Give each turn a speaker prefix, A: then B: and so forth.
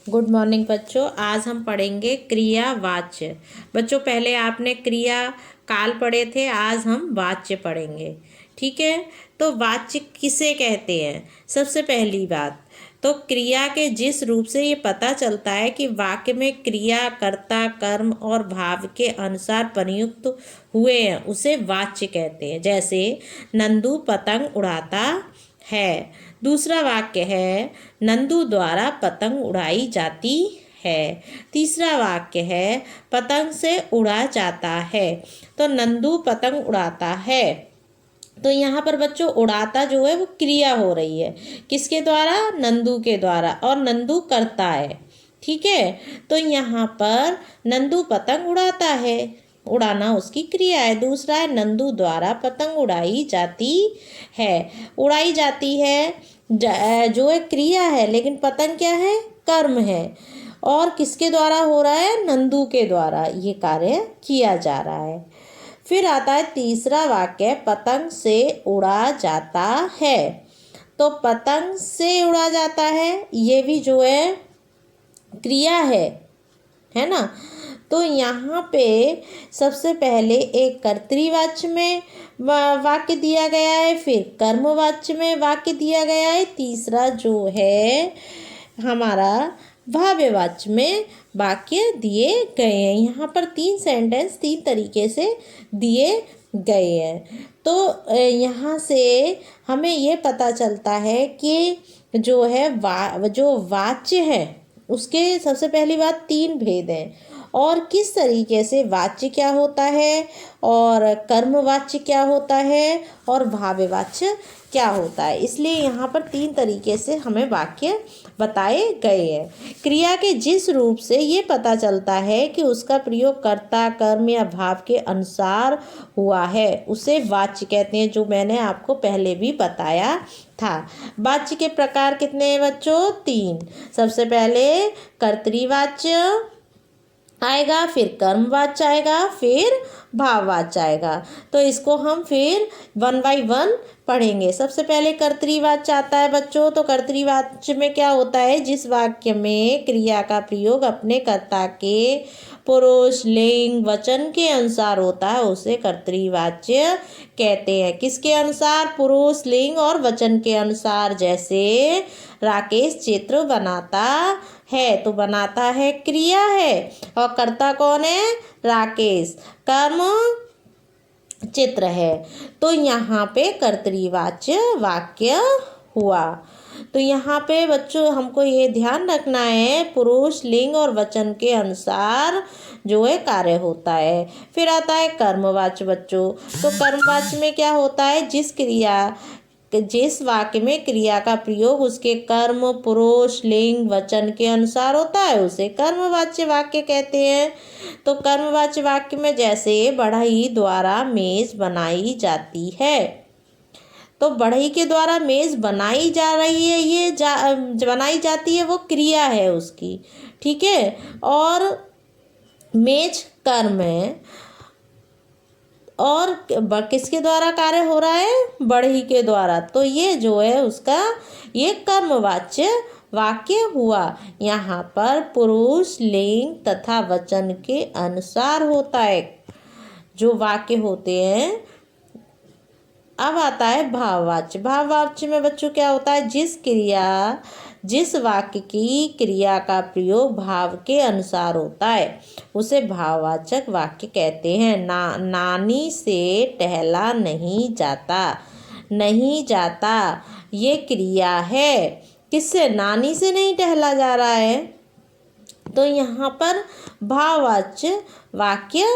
A: Good morning बच्चों। आज हम पढ़ेंगे क्रिया वाच्य। बच्चों पहले आपने क्रिया काल पढ़े थे, आज हम वाच्य पढ़ेंगे। ठीक है, तो वाच्य किसे कहते हैं? सबसे पहली बात तो क्रिया के जिस रूप से ये पता चलता है कि वाक्य में क्रिया, कर्ता, कर्म और भाव के अनुसार प्रयुक्त हुए हैं उसे वाच्य कहते हैं। जैसे नंदू पतंग उड़ाता है। दूसरा वाक्य है नंदू द्वारा पतंग उड़ाई जाती है। तीसरा वाक्य है पतंग से उड़ा जाता है। तो नंदू पतंग उड़ाता है, तो यहाँ पर बच्चों उड़ाता जो है वो क्रिया हो रही है, किसके द्वारा? नंदू के द्वारा, और नंदू करता है। ठीक है, तो यहाँ पर नंदू पतंग उड़ाता है, उड़ाना उसकी क्रिया है। दूसरा है नंदू द्वारा पतंग उड़ाई जाती है। उड़ाई जाती है जो एक क्रिया है, लेकिन पतंग क्या है? कर्म है। और किसके द्वारा हो रहा है? नंदू के द्वारा ये कार्य किया जा रहा है। फिर आता है तीसरा वाक्य, पतंग से उड़ा जाता है। तो पतंग से उड़ा जाता है, ये भी जो है क्रिया है ना। तो यहाँ पे सबसे पहले एक कर्तृवाच्य में वाक्य दिया गया है, फिर कर्मवाच्य में वाक्य दिया गया है, तीसरा जो है हमारा भाव्यवाच्य में वाक्य दिए गए हैं। यहाँ पर 3 सेंटेंस 3 तरीके से दिए गए हैं। तो यहाँ से हमें ये पता चलता है कि जो है जो वाच्य है उसके सबसे पहली बात 3 भेद हैं, और किस तरीके से वाच्य क्या होता है, और कर्मवाच्य क्या होता है, और भाव्यवाच्य क्या होता है। इसलिए यहाँ पर 3 तरीके से हमें वाक्य बताए गए हैं। क्रिया के जिस रूप से ये पता चलता है कि उसका प्रयोग कर्ता, कर्म या भाव के अनुसार हुआ है उसे वाच्य कहते हैं, जो मैंने आपको पहले भी बताया था। वाच्य के प्रकार कितने हैं बच्चों? 3। सबसे पहले कर्तृवाच्य आएगा, फिर कर्मवाच्य आएगा, फिर भाववाच्य आएगा। तो इसको हम फिर 1 बाय 1 पढ़ेंगे। सबसे पहले कर्तृवाच्य आता है बच्चों। तो कर्तृवाच्य में क्या होता है? जिस वाक्य में क्रिया का प्रयोग अपने कर्ता के पुरुष, लिंग, वचन के अनुसार होता है उसे कर्तृवाच्य कहते हैं। किसके अनुसार? पुरुष, लिंग और वचन के अनुसार। जैसे राकेश चित्र बनाता है, तो बनाता है क्रिया है, और कर्ता कौन है? राकेश। कर्म चित्र है। तो यहाँ पे कर्तृवाच्य वाक्य हुआ। तो यहाँ पे बच्चों हमको ये ध्यान रखना है, पुरुष, लिंग और वचन के अनुसार जो है कार्य होता है। फिर आता है कर्मवाच्य बच्चों। तो कर्मवाच्य में क्या होता है? जिस वाक्य में क्रिया का प्रयोग उसके कर्म, पुरुष, लिंग, वचन के अनुसार होता है उसे कर्मवाच्य वाक्य कहते हैं। तो कर्मवाच्य वाक्य में जैसे बढ़ई द्वारा मेज बनाई जाती है, तो बढ़ई के द्वारा मेज बनाई जा रही है, ये बनाई जाती है, वो क्रिया है उसकी। ठीक है, और मेज कर्म है, और किसके द्वारा कार्य हो रहा है? बढ़ई के द्वारा। तो ये जो है उसका ये कर्मवाच्य वाक्य हुआ। यहाँ पर पुरुष, लिंग तथा वचन के अनुसार होता है जो वाक्य होते हैं। अब आता है भाववाच्य। भाववाच्य में बच्चों क्या होता है? जिस वाक्य की क्रिया का प्रयोग भाव के अनुसार होता है उसे भाववाचक वाक्य कहते हैं। नानी से टहला नहीं जाता। नहीं जाता ये क्रिया है। किससे? नानी से नहीं टहला जा रहा है। तो यहाँ पर भाववाच्य वाक्य